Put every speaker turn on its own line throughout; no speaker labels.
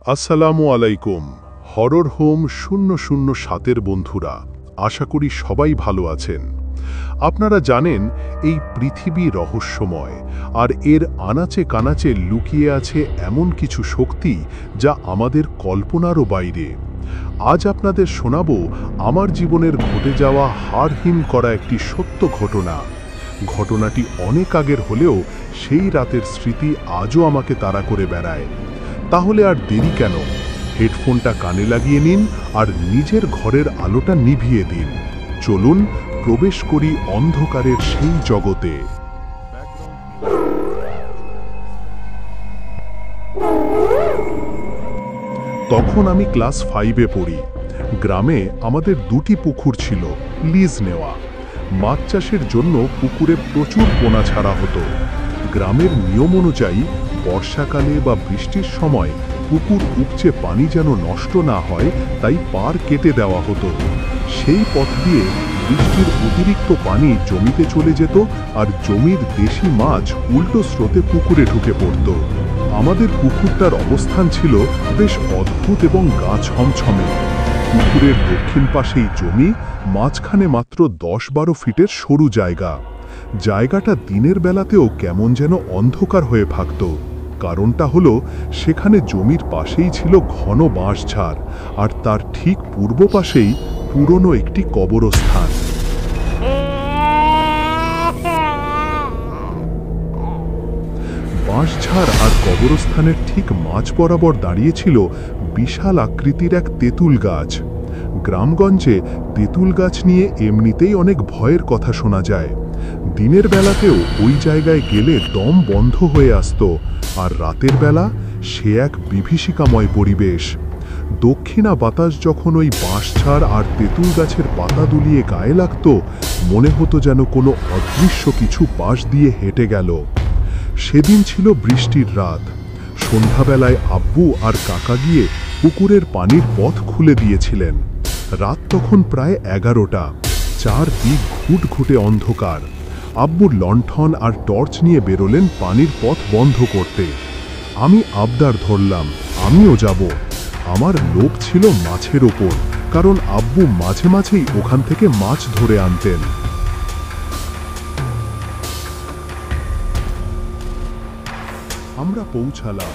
আসসালামু আলাইকুম। Horror home 007-এর বন্ধুরা, আশা করি সবাই ভালো আছেন। আপনারা জানেন এই পৃথিবী রহস্যময়, আর এর আনাচে কানাচে লুকিয়ে আছে এমন কিছু শক্তি যা আমাদের কল্পনারও বাইরে। আজ আপনাদের শোনাবো আমার জীবনের ঘটে যাওয়া হাড়হিম করা একটি সত্য ঘটনা। ঘটনাটি অনেক আগের হলেও সেই রাতের স্মৃতি আজও আমাকে তাড়া করে বেড়ায়। তাহলে আর দেরি কেন? হেডফোনটা কানে লাগিয়ে নিন আর নিজের ঘরের আলোটা নিভিয়ে দিন। চলুন প্রবেশ করি অন্ধকারের সেই জগতে। তখন আমি ক্লাস 5-এ পড়ি। গ্রামে আমাদের 2টি পুকুর ছিল, লিজ নেওয়া। মাছ চাষের জন্য পুকুরে প্রচুর পোনা ছাড়া হতো। গ্রামের নিয়ম অনুযায়ী বর্ষাকালে বা বৃষ্টির সময় পুকুর উপচে পানি যেন নষ্ট না হয়, তাই পার কেটে দেওয়া হতো। সেই পথ দিয়ে বৃষ্টির অতিরিক্ত পানি জমিতে চলে যেত, আর জমির দেশি মাছ উল্টো স্রোতে পুকুরে ঢুকে পড়ত। আমাদের পুকুরটার অবস্থান ছিল বেশ অদ্ভুত এবং গা ছমছমে। পুকুরের দক্ষিণ পাশেই জমি, মাঝখানে মাত্র 10-12 ফিটের সরু জায়গা। জায়গাটা দিনের বেলাতেও কেমন যেন অন্ধকার হয়ে থাকত। কারণটা হলো, সেখানে জমির পাশেই ছিল ঘন বাঁশঝাড়, আর তার ঠিক পূর্ব পাশেই পুরনো একটি কবরস্থান। বাঁশঝাড় আর কবরস্থানের ঠিক মাঝ বরাবর দাঁড়িয়েছিল বিশাল আকৃতির এক তেঁতুল গাছ। গ্রামগঞ্জে তেঁতুল গাছ নিয়ে এমনিতেই অনেক ভয়ের কথা শোনা যায়। দিনের বেলাতেও ওই জায়গায় গেলে দম বন্ধ হয়ে আসত, আর রাতের বেলা সে এক বিভীষিকাময় পরিবেশ। দক্ষিণা বাতাস যখন ওই বাঁশঝাড় আর তেঁতুল গাছের পাতা দুলিয়ে গায়ে লাগত, মনে হতো যেন কোনো অদৃশ্য কিছু পাশ দিয়ে হেঁটে গেল। সেদিন ছিল বৃষ্টির রাত। সন্ধ্যাবেলায় আব্বু আর কাকা গিয়ে পুকুরের পানির পথ খুলে দিয়েছিলেন। রাত তখন প্রায় 11টা। চারদিক ঘুটঘুটে অন্ধকার। আব্বু লণ্ঠন আর টর্চ নিয়ে বেরোলেন পানির পথ বন্ধ করতে। আমি আবদার ধরলাম, আমিও যাব। আমার লোভ ছিল মাছের ওপর, কারণ আব্বু মাঝে মাঝেই ওখান থেকে মাছ ধরে আনতেন। আমরা পৌঁছালাম।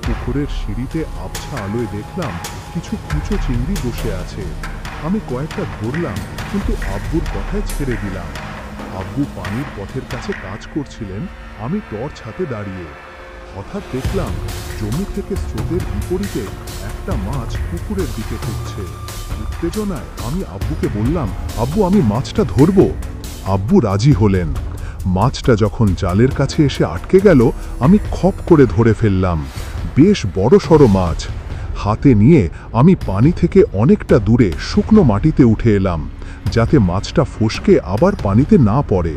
পুকুরের সিঁড়িতে আবছা আলোয় দেখলাম কিছু কুচো চিংড়ি বসে আছে। আমি কয়েকটা ধরলাম, কিন্তু আব্বুর কথায় ছেড়ে দিলাম। আব্বু পানির পথের কাছে কাজ করছিলেন, আমি টর্চ হাতে দাঁড়িয়ে। হঠাৎ দেখলাম জমি থেকে স্রোতের বিপরীতে একটা মাছ পুকুরের দিকে ছুটছে। উত্তেজনায় আমি আব্বুকে বললাম, আব্বু আমি মাছটা ধরব। আব্বু রাজি হলেন। মাছটা যখন জালের কাছে এসে আটকে গেল, আমি খপ করে ধরে ফেললাম। বেশ বড়সড় মাছ। হাতে নিয়ে আমি পানি থেকে অনেকটা দূরে শুকনো মাটিতে উঠে এলাম, যাতে মাছটা ফসকে আবার পানিতে না পড়ে।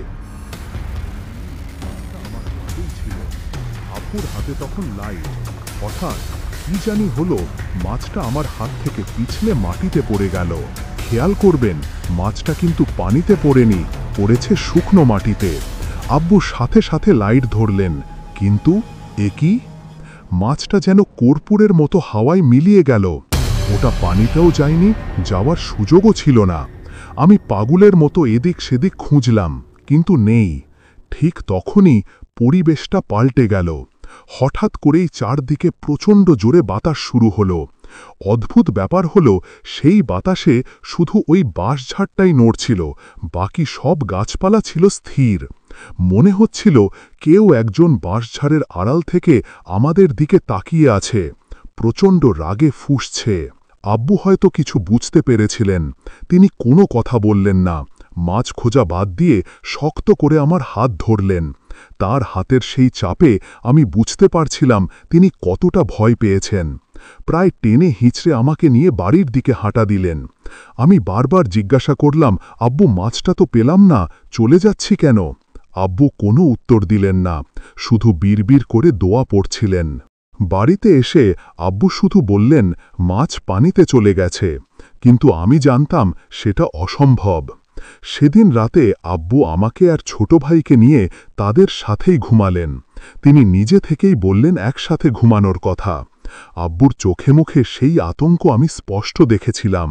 আব্বুর হাতে তখন লাইট। হঠাৎ কি জানি হলো, মাছটা আমার হাত থেকে পিছলে মাটিতে পড়ে গেল। খেয়াল করবেন, মাছটা কিন্তু পানিতে পড়েনি, পড়েছে শুকনো মাটিতে। আব্বু সাথে সাথে লাইট ধরলেন, কিন্তু এ কি? মাছটা যেন কর্পূরের মতো হাওয়ায় মিলিয়ে গেল। ওটা পানিতেও যায়নি, যাওয়ার সুযোগও ছিল না। আমি পাগলের মতো এদিক সেদিক খুঁজলাম, কিন্তু নেই। ঠিক তখনই পরিবেশটা পাল্টে গেল। হঠাৎ করেই চারদিকে প্রচণ্ড জোরে বাতাস শুরু হলো। অদ্ভুত ব্যাপার হলো, সেই বাতাসে শুধু ওই বাঁশঝাড়টাই নড়ছিল, বাকি সব গাছপালা ছিল স্থির। মনে হচ্ছিল কেউ একজন বাঁশঝাড়ের আড়াল থেকে আমাদের দিকে তাকিয়ে আছে, প্রচণ্ড রাগে ফুঁসছে। আব্বু হয়তো কিছু বুঝতে পেরেছিলেন। তিনি কোনো কথা বললেন না। মাছ খোঁজা বাদ দিয়ে শক্ত করে আমার হাত ধরলেন। তার হাতের সেই চাপে আমি বুঝতে পারছিলাম তিনি কতটা ভয় পেয়েছেন। প্রায় টেনে হিঁচড়ে আমাকে নিয়ে বাড়ির দিকে হাঁটা দিলেন। আমি বারবার জিজ্ঞাসা করলাম, আব্বু মাছটা তো পেলাম না, চলে যাচ্ছি কেন? আব্বু কোনো উত্তর দিলেন না, শুধু বিড়বিড় করে দোয়া পড়ছিলেন। বাড়িতে এসে আব্বু শুধু বললেন, মাছ পানিতে চলে গেছে। কিন্তু আমি জানতাম সেটা অসম্ভব। সেদিন রাতে আব্বু আমাকে আর ছোট ভাইকে নিয়ে তাদের সাথেই ঘুমালেন। তিনি নিজে থেকেই বললেন একসাথে ঘুমানোর কথা। আব্বুর চোখে মুখে সেই আতঙ্ক আমি স্পষ্ট দেখেছিলাম।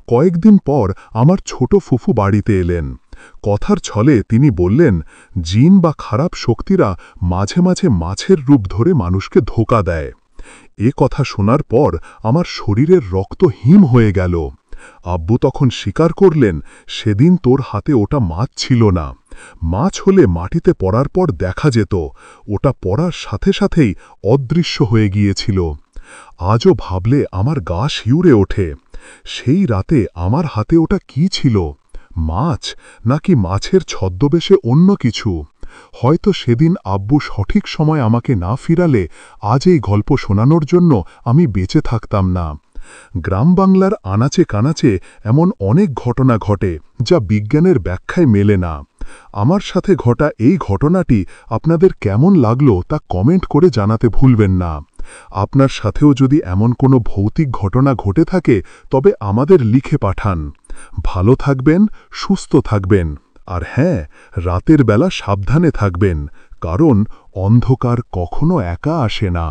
কয়েকদিন পর আমার ছোট ফুফু বাড়িতে এলেন। কথার ছলে তিনি বললেন, জিন বা খারাপ শক্তিরা মাঝে মাঝে মাছের রূপ ধরে মানুষকে ধোঁকা দেয়। এ কথা শোনার পর আমার শরীরের রক্ত হিম হয়ে গেল। আব্বু তখন স্বীকার করলেন, সেদিন তোর হাতে ওটা মাছ ছিল না। মাছ হলে মাটিতে পড়ার পর দেখা যেত, ওটা পড়ার সাথে সাথেই অদৃশ্য হয়ে গিয়েছিল। আজও ভাবলে আমার গা শিউরে ওঠে। সেই রাতে আমার হাতে ওটা কি ছিল? মাছ, নাকি মাছের ছদ্মবেশে অন্য কিছু? হয়তো সেদিন আব্বু সঠিক সময় আমাকে না ফিরালে আজ এই গল্প শোনানোর জন্য আমি বেঁচে থাকতাম না। গ্রাম বাংলার আনাচে কানাচে এমন অনেক ঘটনা ঘটে যা বিজ্ঞানের ব্যাখ্যায় মেলে না। আমার সাথে ঘটা এই ঘটনাটি আপনাদের কেমন লাগলো তা কমেন্ট করে জানাতে ভুলবেন না। আপনার সাথেও যদি এমন কোনো ভৌতিক ঘটনা ঘটে থাকে তবে আমাদের লিখে পাঠান। ভালো থাকবেন, সুস্থ থাকবেন, আর হ্যাঁ, রাতের বেলা সাবধানে থাকবেন, কারণ অন্ধকার কখনো একা আসে না।